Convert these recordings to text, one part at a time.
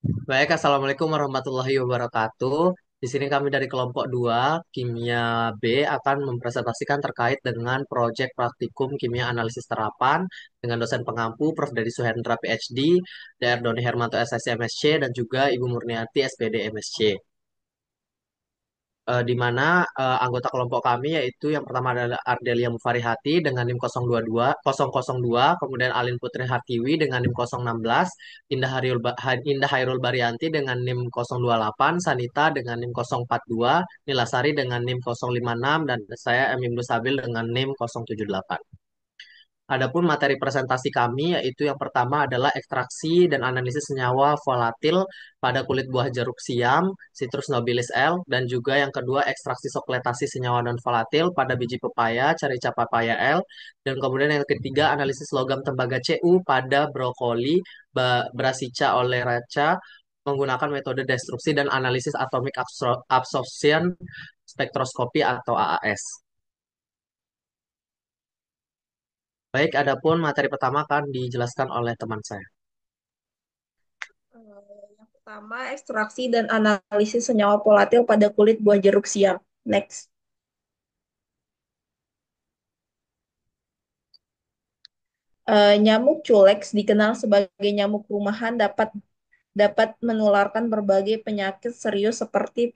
Baik, Assalamualaikum warahmatullahi wabarakatuh. Di sini kami dari kelompok 2 Kimia B, akan mempresentasikan terkait dengan proyek praktikum kimia analisis terapan dengan dosen pengampu Prof. Dedi Suhendra PhD, Dr. Doni Hermanto SSC MSc, dan juga Ibu Murniati SPD MSc. Di mana anggota kelompok kami yaitu yang pertama adalah Ardelia Mufarihati dengan NIM 022, kemudian Alin Putri Hartiwi dengan NIM 016, Indah Hairul Barianti dengan NIM 028, Sanita dengan NIM 042, Nilasari dengan NIM 056, dan saya Emim Dusabil dengan NIM 078. Adapun materi presentasi kami yaitu yang pertama adalah ekstraksi dan analisis senyawa volatil pada kulit buah jeruk siam, Citrus nobilis L, dan juga yang kedua ekstraksi sokletasi senyawa non volatil pada biji pepaya, carica papaya L, dan kemudian yang ketiga analisis logam tembaga Cu pada brokoli, Brassica oleracea menggunakan metode destruksi dan analisis atomic absorption spektroskopi atau AAS. Baik, adapun materi pertama akan dijelaskan oleh teman saya. Yang pertama, ekstraksi dan analisis senyawa volatil pada kulit buah jeruk siam. Next. Nyamuk culex dikenal sebagai nyamuk rumahan dapat dapat menularkan berbagai penyakit serius seperti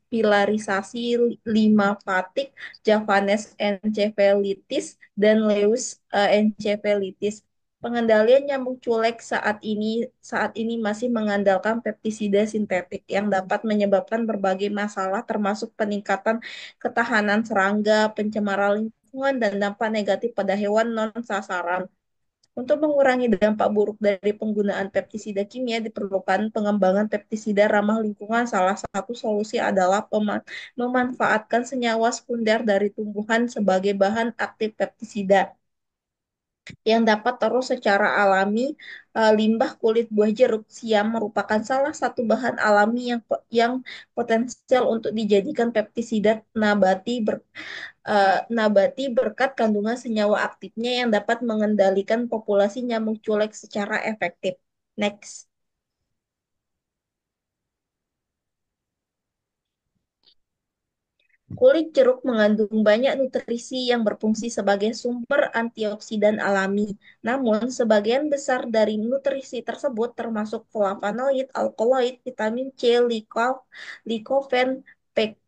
pilarisasi limfatik, Javanese encephalitis, dan Leus encephalitis. Pengendalian nyamuk culek saat ini masih mengandalkan pestisida sintetik yang dapat menyebabkan berbagai masalah termasuk peningkatan ketahanan serangga, pencemaran lingkungan, dan dampak negatif pada hewan non sasaran. Untuk mengurangi dampak buruk dari penggunaan pestisida kimia, diperlukan pengembangan pestisida ramah lingkungan. Salah satu solusi adalah memanfaatkan senyawa sekunder dari tumbuhan sebagai bahan aktif pestisida yang dapat terus secara alami. Limbah kulit buah jeruk siam merupakan salah satu bahan alami yang potensial untuk dijadikan pestisida nabati berkat kandungan senyawa aktifnya yang dapat mengendalikan populasi nyamuk culek secara efektif. Next. Kulit jeruk mengandung banyak nutrisi yang berfungsi sebagai sumber antioksidan alami. Namun, sebagian besar dari nutrisi tersebut termasuk flavonoid, alkaloid, vitamin C, likopen,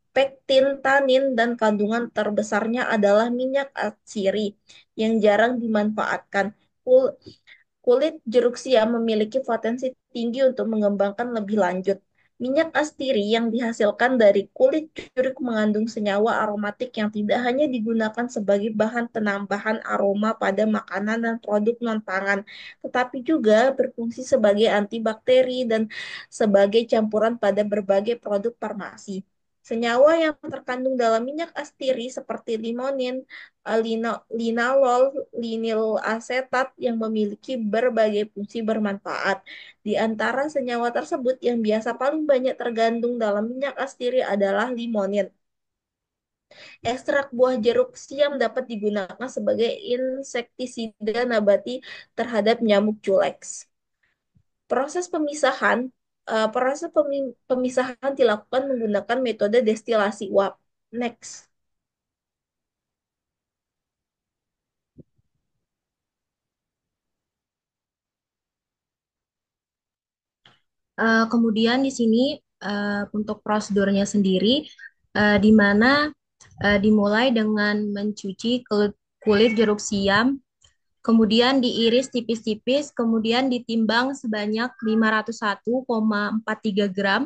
pektin, tanin, dan kandungan terbesarnya adalah minyak atsiri yang jarang dimanfaatkan. Kul- Kulit jeruk siam memiliki potensi tinggi untuk mengembangkan lebih lanjut. Minyak astiri yang dihasilkan dari kulit jeruk mengandung senyawa aromatik yang tidak hanya digunakan sebagai bahan penambahan aroma pada makanan dan produk non-pangan, tetapi juga berfungsi sebagai antibakteri dan sebagai campuran pada berbagai produk farmasi. Senyawa yang terkandung dalam minyak astiri seperti limonin, linalol, linil asetat yang memiliki berbagai fungsi bermanfaat. Di antara senyawa tersebut yang biasa paling banyak tergandung dalam minyak astiri adalah limonin. Ekstrak buah jeruk siam dapat digunakan sebagai insektisida nabati terhadap nyamuk culex. Proses pemisahan Proses pemisahan dilakukan menggunakan metode destilasi uap. Next. Kemudian di sini untuk prosedurnya sendiri, di mana dimulai dengan mencuci kulit jeruk siam, kemudian diiris tipis-tipis, kemudian ditimbang sebanyak 501,43 gram.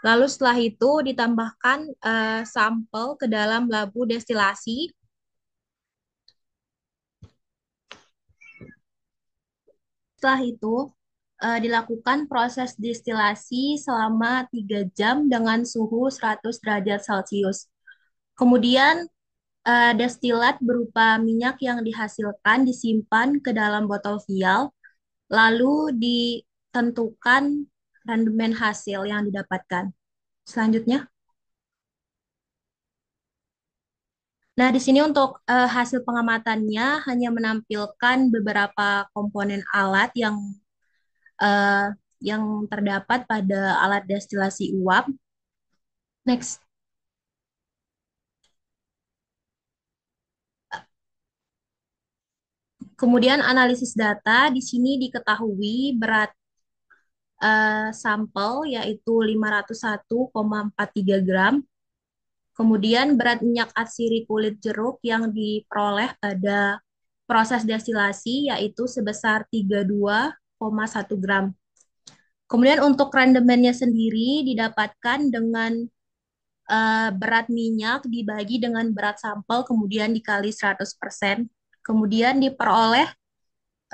Lalu setelah itu ditambahkan sampel ke dalam labu destilasi. Setelah itu dilakukan proses destilasi selama 3 jam dengan suhu 100 derajat Celcius. Kemudian destilat berupa minyak yang dihasilkan disimpan ke dalam botol vial, lalu ditentukan rendemen hasil yang didapatkan. Selanjutnya, nah di sini untuk hasil pengamatannya hanya menampilkan beberapa komponen alat yang yang terdapat pada alat destilasi uap. Next. Kemudian analisis data, di sini diketahui berat sampel yaitu 501,43 gram. Kemudian berat minyak atsiri kulit jeruk yang diperoleh pada proses destilasi yaitu sebesar 32,1 gram. Kemudian untuk rendemennya sendiri didapatkan dengan berat minyak dibagi dengan berat sampel kemudian dikali 100%. Kemudian diperoleh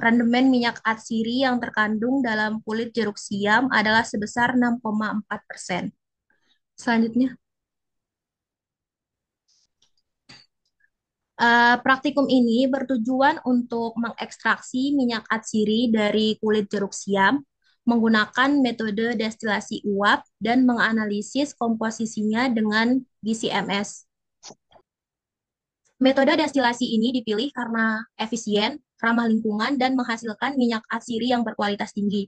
rendemen minyak atsiri yang terkandung dalam kulit jeruk siam adalah sebesar 6,4%. Selanjutnya, praktikum ini bertujuan untuk mengekstraksi minyak atsiri dari kulit jeruk siam menggunakan metode destilasi uap dan menganalisis komposisinya dengan GCMS. Metode destilasi ini dipilih karena efisien, ramah lingkungan, dan menghasilkan minyak atsiri yang berkualitas tinggi.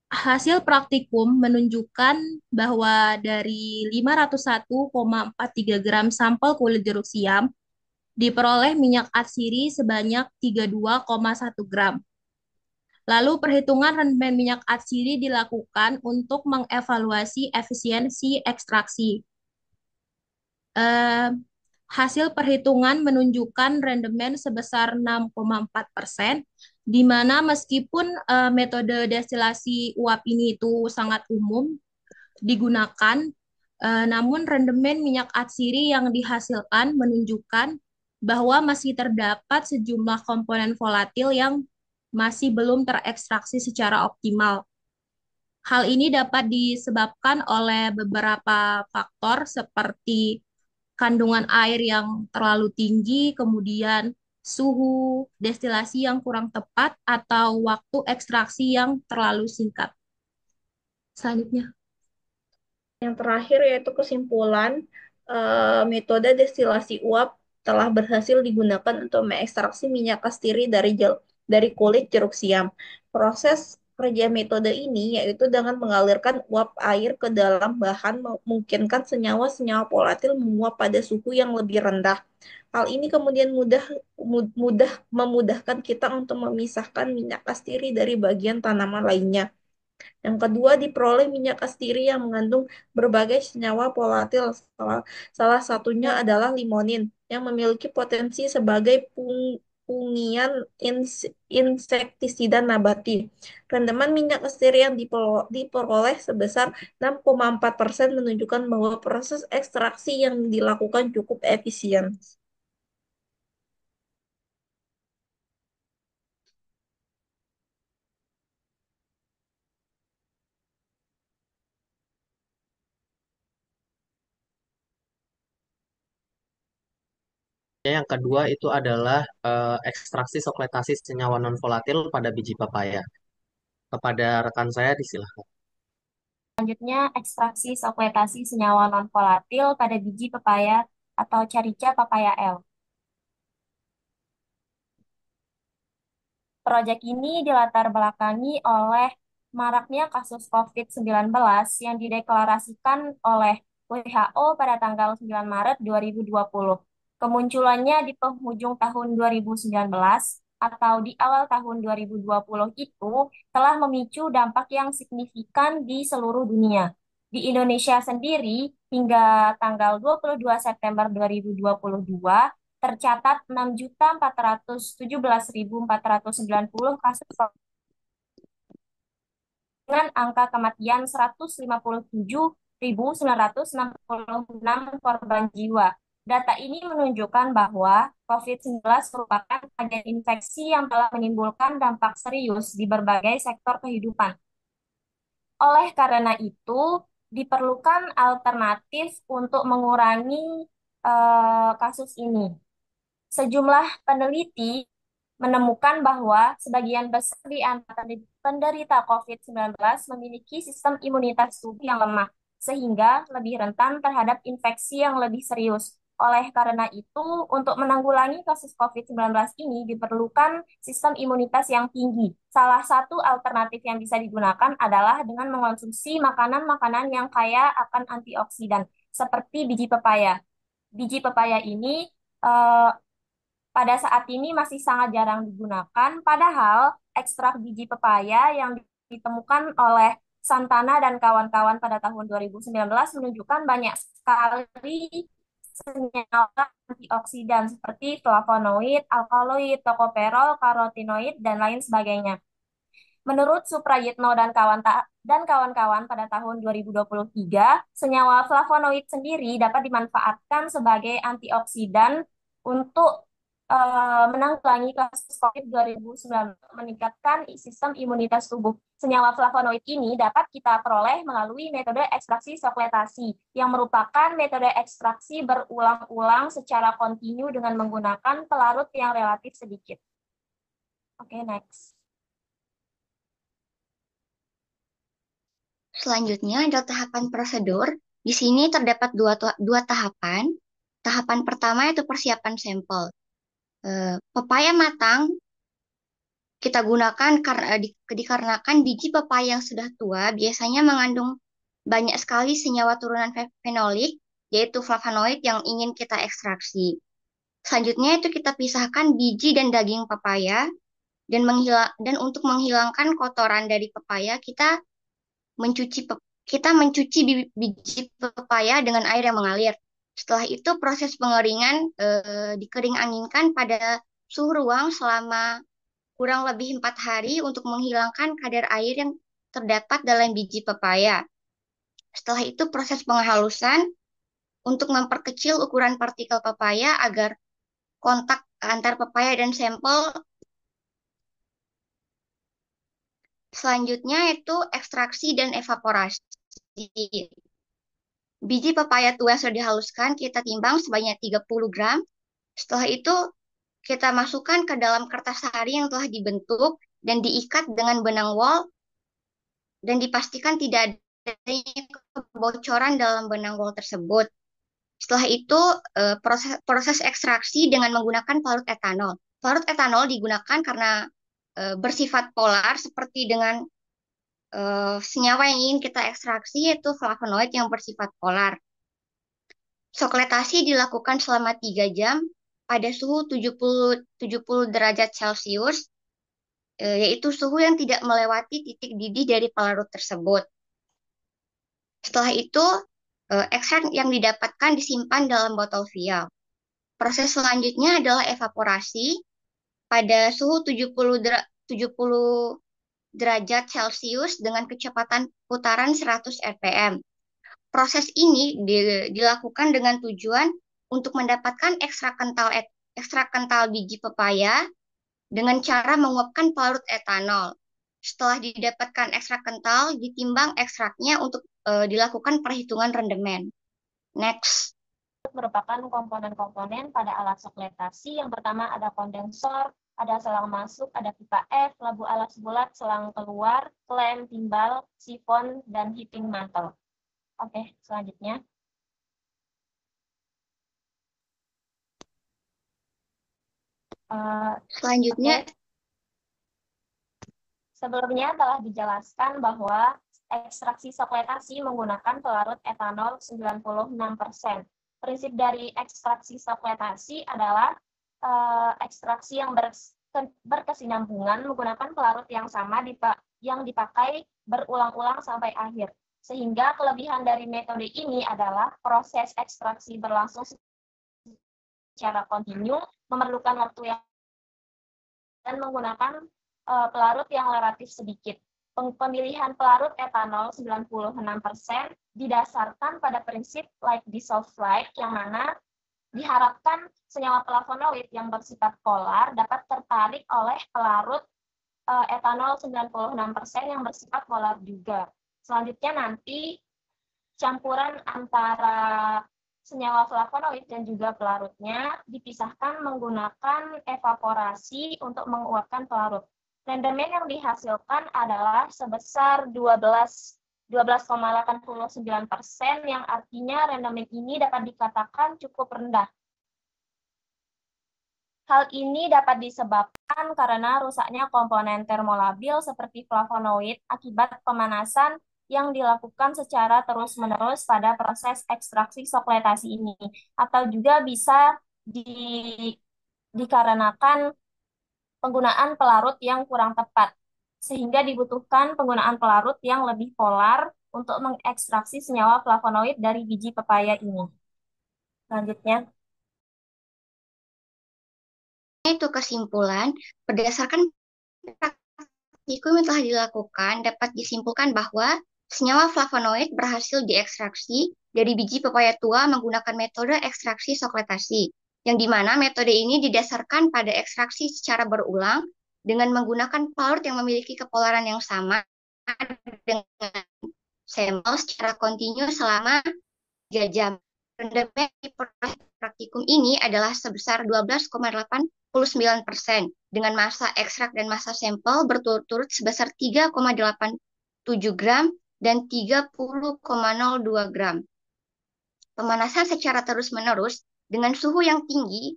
Hasil praktikum menunjukkan bahwa dari 501,43 gram sampel kulit jeruk siam diperoleh minyak atsiri sebanyak 32,1 gram. Lalu perhitungan rendemen minyak atsiri dilakukan untuk mengevaluasi efisiensi ekstraksi. Eh, Hasil perhitungan menunjukkan rendemen sebesar 6,4%, di mana meskipun metode destilasi uap ini itu sangat umum digunakan, namun rendemen minyak atsiri yang dihasilkan menunjukkan bahwa masih terdapat sejumlah komponen volatil yang masih belum terekstraksi secara optimal. Hal ini dapat disebabkan oleh beberapa faktor seperti kandungan air yang terlalu tinggi, kemudian suhu destilasi yang kurang tepat, atau waktu ekstraksi yang terlalu singkat. Selanjutnya. Yang terakhir yaitu kesimpulan, metode destilasi uap telah berhasil digunakan untuk mengekstraksi minyak kasturi dari kulit jeruk siam. Proses kerja metode ini yaitu dengan mengalirkan uap air ke dalam bahan memungkinkan senyawa-senyawa volatil menguap pada suhu yang lebih rendah. Hal ini kemudian mudah memudahkan kita untuk memisahkan minyak kasturi dari bagian tanaman lainnya. Yang kedua, diperoleh minyak kasturi yang mengandung berbagai senyawa volatil. Salah satunya adalah limonin, yang memiliki potensi sebagai pungian insektisida nabati. Rendaman minyak kasturi yang diperoleh sebesar 6,4% menunjukkan bahwa proses ekstraksi yang dilakukan cukup efisien. Yang kedua itu adalah ekstraksi sokletasi senyawa non volatil pada biji papaya. Kepada rekan saya disilahkan. Selanjutnya, ekstraksi sekretasi senyawa non-volatil pada biji pepaya atau Carica papaya L. Proyek ini dilatar belakangi oleh maraknya kasus COVID-19 yang dideklarasikan oleh WHO pada tanggal 9 Maret 2020. Kemunculannya di penghujung tahun 2019 atau di awal tahun 2020 itu telah memicu dampak yang signifikan di seluruh dunia. Di Indonesia sendiri, hingga tanggal 22 September 2022, tercatat 6.417.490 kasus dengan angka kematian 157.966 korban jiwa. Data ini menunjukkan bahwa COVID-19 merupakan agen infeksi yang telah menimbulkan dampak serius di berbagai sektor kehidupan. Oleh karena itu, diperlukan alternatif untuk mengurangi kasus ini. Sejumlah peneliti menemukan bahwa sebagian besar di antara penderita COVID-19 memiliki sistem imunitas tubuh yang lemah, sehingga lebih rentan terhadap infeksi yang lebih serius. Oleh karena itu, untuk menanggulangi kasus COVID-19 ini diperlukan sistem imunitas yang tinggi. Salah satu alternatif yang bisa digunakan adalah dengan mengonsumsi makanan-makanan yang kaya akan antioksidan, seperti biji pepaya. Biji pepaya ini eh, pada saat ini masih sangat jarang digunakan, padahal ekstrak biji pepaya yang ditemukan oleh Santana dan kawan-kawan pada tahun 2019 menunjukkan banyak sekali senyawa antioksidan seperti flavonoid, alkaloid, tokoperol, karotinoid, dan lain sebagainya. Menurut Suprayitno dan kawan-kawan pada tahun 2023, senyawa flavonoid sendiri dapat dimanfaatkan sebagai antioksidan untuk menanggulangi kasus COVID-19, meningkatkan sistem imunitas tubuh. Senyawa flavonoid ini dapat kita peroleh melalui metode ekstraksi sokletasi, yang merupakan metode ekstraksi berulang-ulang secara kontinu dengan menggunakan pelarut yang relatif sedikit. Oke, next. Selanjutnya adalah tahapan prosedur. Di sini terdapat dua tahapan. Tahapan pertama yaitu persiapan sampel. Pepaya matang kita gunakan dikarenakan biji pepaya yang sudah tua biasanya mengandung banyak sekali senyawa turunan fenolik, yaitu flavonoid yang ingin kita ekstraksi. Selanjutnya itu kita pisahkan biji dan daging pepaya, dan untuk menghilangkan kotoran dari pepaya kita mencuci biji pepaya dengan air yang mengalir. Setelah itu proses pengeringan dikering anginkan pada suhu ruang selama kurang lebih 4 hari untuk menghilangkan kadar air yang terdapat dalam biji pepaya. Setelah itu proses penghalusan untuk memperkecil ukuran partikel pepaya agar kontak antar pepaya dan sampel. Selanjutnya itu ekstraksi dan evaporasi. Biji pepaya tua yang sudah dihaluskan kita timbang sebanyak 30 gram. Setelah itu kita masukkan ke dalam kertas sari yang telah dibentuk dan diikat dengan benang wol dan dipastikan tidak ada kebocoran dalam benang wol tersebut. Setelah itu proses ekstraksi dengan menggunakan pelarut etanol. Pelarut etanol digunakan karena bersifat polar seperti dengan senyawa yang ingin kita ekstraksi yaitu flavonoid yang bersifat polar. Sokletasi dilakukan selama 3 jam pada suhu 70 derajat Celcius, yaitu suhu yang tidak melewati titik didih dari pelarut tersebut. Setelah itu, ekstrak yang didapatkan disimpan dalam botol vial. Proses selanjutnya adalah evaporasi pada suhu 70 derajat Celcius dengan kecepatan putaran 100 rpm. Proses ini dilakukan dengan tujuan untuk mendapatkan ekstrak kental biji pepaya dengan cara menguapkan pelarut etanol. Setelah didapatkan ekstrak kental, ditimbang ekstraknya untuk dilakukan perhitungan rendemen. Next. Merupakan komponen-komponen pada alat sokletasi. Yang pertama ada kondensor, ada selang masuk, ada pipa F, labu alas bulat, selang keluar, klem, timbal, sifon, dan heating mantle. Oke, selanjutnya. Selanjutnya, sebelumnya telah dijelaskan bahwa ekstraksi sokletasi menggunakan pelarut etanol 96%. Prinsip dari ekstraksi sokletasi adalah ekstraksi yang berkesinambungan menggunakan pelarut yang sama yang dipakai berulang-ulang sampai akhir. Sehingga kelebihan dari metode ini adalah proses ekstraksi berlangsung secara kontinu, memerlukan waktu yang dan menggunakan pelarut yang relatif sedikit. Pemilihan pelarut etanol 96% didasarkan pada prinsip like dissolve like, yang mana diharapkan senyawa flavonoid yang bersifat polar dapat tertarik oleh pelarut etanol 96% yang bersifat polar juga. Selanjutnya nanti campuran antara senyawa flavonoid dan juga pelarutnya dipisahkan menggunakan evaporasi untuk menguapkan pelarut. Rendemen yang dihasilkan adalah sebesar 12 12,89%, yang artinya rendemen ini dapat dikatakan cukup rendah. Hal ini dapat disebabkan karena rusaknya komponen termolabil seperti flavonoid akibat pemanasan yang dilakukan secara terus-menerus pada proses ekstraksi sokletasi ini, atau juga bisa dikarenakan penggunaan pelarut yang kurang tepat, sehingga dibutuhkan penggunaan pelarut yang lebih polar untuk mengekstraksi senyawa flavonoid dari biji pepaya ini. Selanjutnya, Itu kesimpulan, berdasarkan praktikum yang telah dilakukan, dapat disimpulkan bahwa senyawa flavonoid berhasil diekstraksi dari biji pepaya tua menggunakan metode ekstraksi sokletasi, yang dimana metode ini didasarkan pada ekstraksi secara berulang dengan menggunakan pelarut yang memiliki kepolaran yang sama dengan sampel secara kontinu selama 3 jam. Rendemen di proses praktikum ini adalah sebesar 12,89% dengan massa ekstrak dan massa sampel berturut-turut sebesar 3,87 gram dan 30,02 gram. Pemanasan secara terus-menerus dengan suhu yang tinggi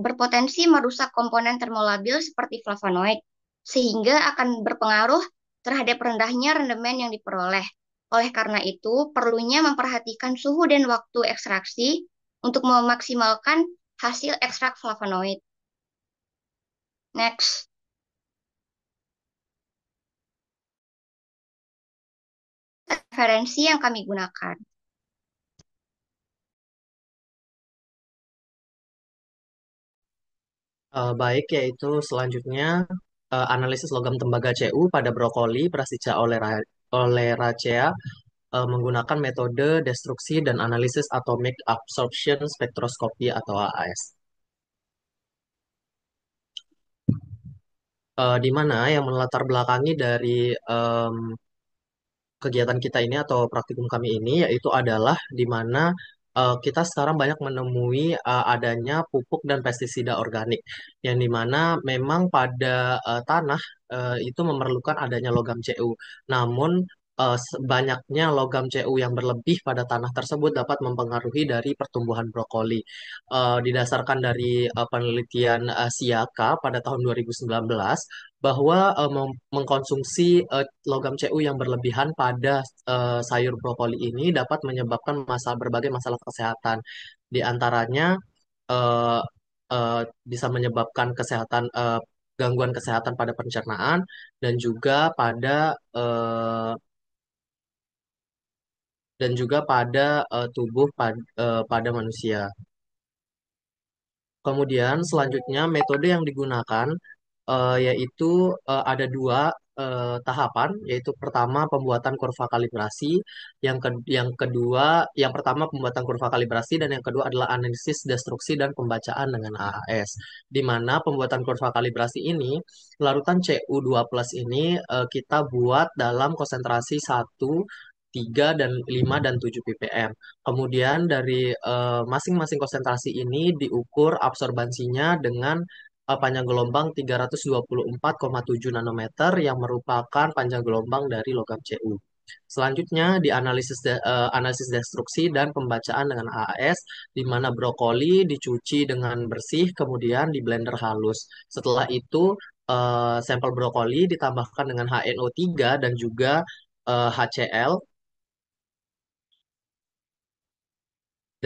berpotensi merusak komponen termolabil seperti flavonoid, sehingga akan berpengaruh terhadap rendahnya rendemen yang diperoleh. Oleh karena itu, perlunya memperhatikan suhu dan waktu ekstraksi untuk memaksimalkan hasil ekstrak flavonoid. Next. Referensi yang kami gunakan. Baik, yaitu selanjutnya analisis logam tembaga CU pada brokoli Prassica oleracea menggunakan metode destruksi dan analisis atomic absorption spektroskopi atau AAS. Di mana yang melatar belakangi dari kegiatan kita ini atau praktikum kami ini yaitu adalah di mana kita sekarang banyak menemui adanya pupuk dan pestisida organik yang di mana memang pada tanah itu memerlukan adanya logam CU. Namun banyaknya logam CU yang berlebih pada tanah tersebut dapat mempengaruhi dari pertumbuhan brokoli. Didasarkan dari penelitian Siaka pada tahun 2019 bahwa mengkonsumsi logam CU yang berlebihan pada sayur brokoli ini dapat menyebabkan berbagai masalah kesehatan. Di antaranya eh, bisa menyebabkan gangguan kesehatan pada pencernaan dan juga pada tubuh pada manusia. Kemudian selanjutnya metode yang digunakan yaitu ada dua tahapan, yaitu pertama pembuatan kurva kalibrasi, yang kedua, yang pertama pembuatan kurva kalibrasi dan yang kedua adalah analisis destruksi dan pembacaan dengan AAS. Di mana pembuatan kurva kalibrasi ini, larutan Cu2+ ini kita buat dalam konsentrasi 1, 3, dan 5 dan 7 ppm. Kemudian dari masing-masing konsentrasi ini diukur absorbansinya dengan panjang gelombang 324,7 nanometer yang merupakan panjang gelombang dari logam Cu. Selanjutnya analisis destruksi dan pembacaan dengan AAS, di mana brokoli dicuci dengan bersih kemudian di blender halus. Setelah itu sampel brokoli ditambahkan dengan HNO3 dan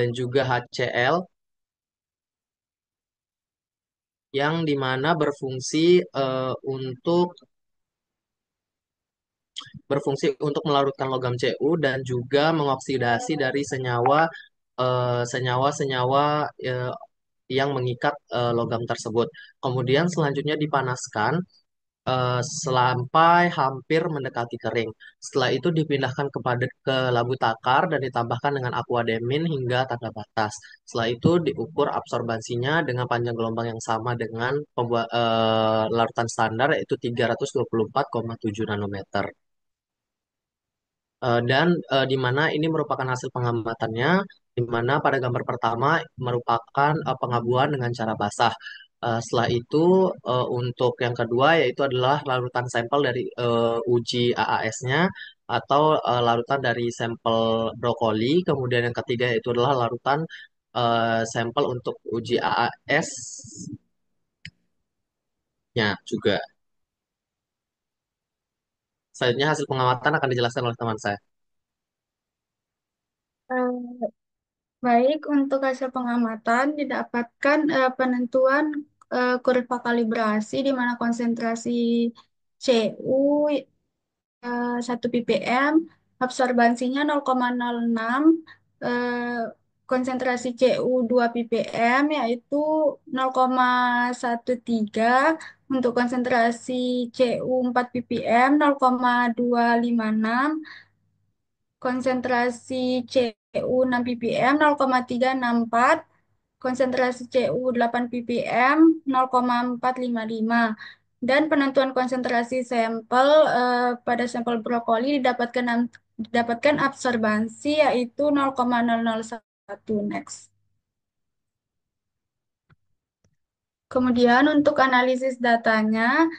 juga HCl yang dimana berfungsi untuk melarutkan logam Cu dan juga mengoksidasi dari senyawa-senyawa yang mengikat logam tersebut. Kemudian selanjutnya dipanaskan sampai hampir mendekati kering. Setelah itu dipindahkan ke labu takar dan ditambahkan dengan aquademin hingga tanda batas. Setelah itu diukur absorbansinya dengan panjang gelombang yang sama dengan larutan standar yaitu 324,7 nanometer. Dan di mana ini merupakan hasil pengamatannya, di mana pada gambar pertama merupakan pengabuan dengan cara basah. Setelah itu untuk yang kedua yaitu adalah larutan sampel dari uji AAS-nya atau larutan dari sampel brokoli. Kemudian yang ketiga itu adalah larutan sampel untuk uji AAS-nya juga. Selanjutnya hasil pengamatan akan dijelaskan oleh teman saya. Eh, Baik, untuk hasil pengamatan didapatkan penentuan kurva kalibrasi di mana konsentrasi Cu 1 ppm, absorbansinya 0,06, eh, konsentrasi Cu 2 ppm yaitu 0,13, untuk konsentrasi Cu 4 ppm 0,256, konsentrasi Cu 6 ppm 0,364, konsentrasi Cu 8 ppm 0,455. Dan penentuan konsentrasi sampel pada sampel brokoli didapatkan absorbansi yaitu 0,001. Next. Kemudian untuk analisis datanya,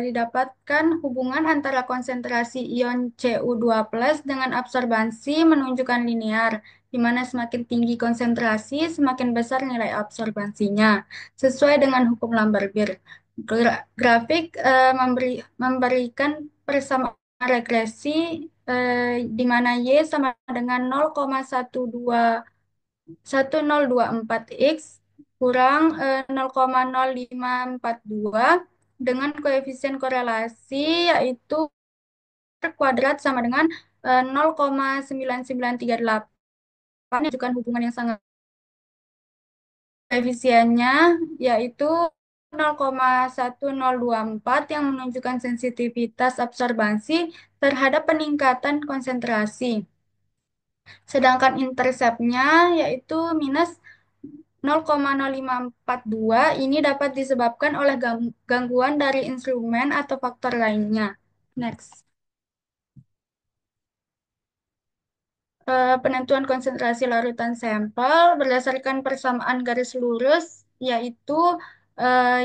didapatkan hubungan antara konsentrasi ion Cu2+ dengan absorbansi menunjukkan linear, di mana semakin tinggi konsentrasi, semakin besar nilai absorbansinya, sesuai dengan hukum Lambert-Beer. Grafik memberikan persamaan regresi, di mana Y sama dengan 0,1024 X kurang 0,0542 dengan koefisien korelasi yaitu R kuadrat sama dengan 0,9938, menunjukkan hubungan yang sangat. Koefisiennya yaitu 0,1024 yang menunjukkan sensitivitas absorbansi terhadap peningkatan konsentrasi. Sedangkan interceptnya yaitu minus 0,0542, ini dapat disebabkan oleh gangguan dari instrumen atau faktor lainnya. Next. Penentuan konsentrasi larutan sampel berdasarkan persamaan garis lurus, yaitu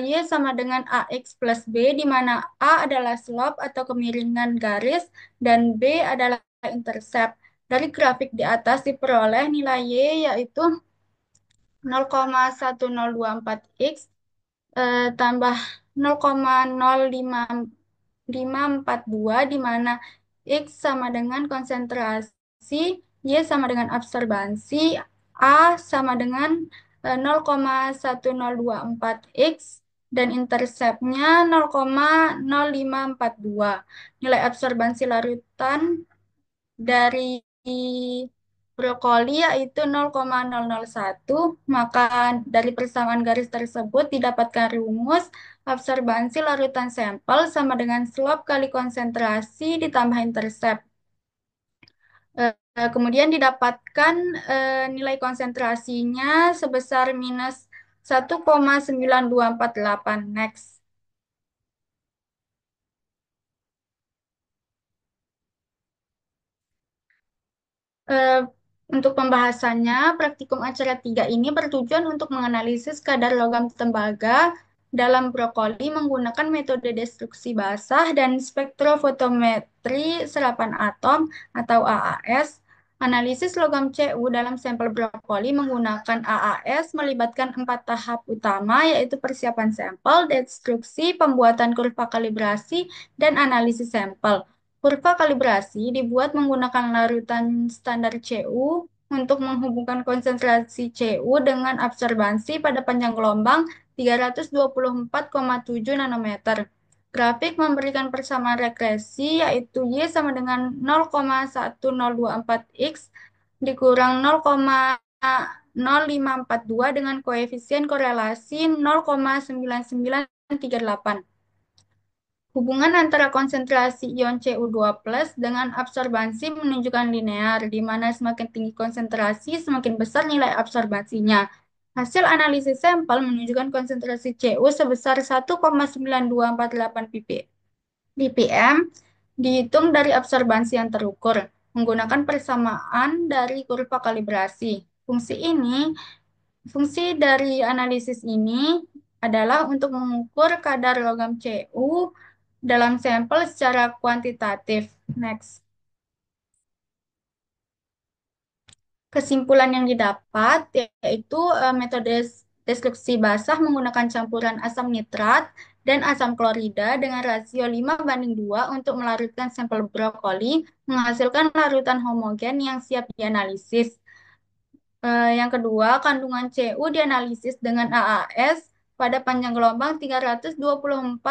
Y sama dengan AX plus B, di mana A adalah slope atau kemiringan garis, dan B adalah intercept. Dari grafik di atas diperoleh nilai Y yaitu 0,1024 X tambah 0,05542, di mana X sama dengan konsentrasi, Y sama dengan absorbansi, A sama dengan 0,1024 X, dan interceptnya 0,0542. Nilai absorbansi larutan dari brokoli yaitu 0,001, maka dari persamaan garis tersebut didapatkan rumus absorbansi larutan sampel sama dengan slope kali konsentrasi ditambah intercept. Kemudian didapatkan nilai konsentrasinya sebesar minus 1,9248. Next. Eh, untuk pembahasannya, praktikum acara 3 ini bertujuan untuk menganalisis kadar logam tembaga dalam brokoli menggunakan metode destruksi basah dan spektrofotometri serapan atom atau AAS. Analisis logam Cu dalam sampel brokoli menggunakan AAS melibatkan 4 tahap utama, yaitu persiapan sampel, destruksi, pembuatan kurva kalibrasi, dan analisis sampel. Kurva kalibrasi dibuat menggunakan larutan standar Cu untuk menghubungkan konsentrasi Cu dengan absorbansi pada panjang gelombang 324,7 nanometer. Grafik memberikan persamaan regresi yaitu Y sama dengan 0,1024 X dikurang 0,0542 dengan koefisien korelasi 0,9938. Hubungan antara konsentrasi ion Cu2+ dengan absorbansi menunjukkan linear, di mana semakin tinggi konsentrasi, semakin besar nilai absorbansinya. Hasil analisis sampel menunjukkan konsentrasi Cu sebesar 1,9248 ppm dihitung dari absorbansi yang terukur, menggunakan persamaan dari kurva kalibrasi. Fungsi dari analisis ini adalah untuk mengukur kadar logam Cu dalam sampel secara kuantitatif. Next. Kesimpulan yang didapat yaitu metode destruksi basah menggunakan campuran asam nitrat dan asam klorida dengan rasio 5:2 untuk melarutkan sampel brokoli menghasilkan larutan homogen yang siap dianalisis. Yang kedua, kandungan Cu dianalisis dengan AAS pada panjang gelombang 324,7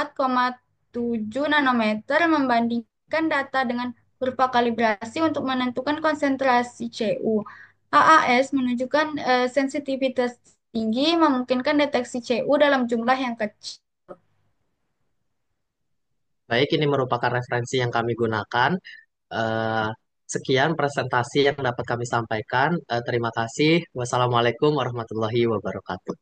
nanometer membandingkan data dengan kurva kalibrasi untuk menentukan konsentrasi Cu. AAS menunjukkan sensitivitas tinggi memungkinkan deteksi Cu dalam jumlah yang kecil. Baik, ini merupakan referensi yang kami gunakan. Eh, Sekian presentasi yang dapat kami sampaikan. Terima kasih. Wassalamualaikum warahmatullahi wabarakatuh.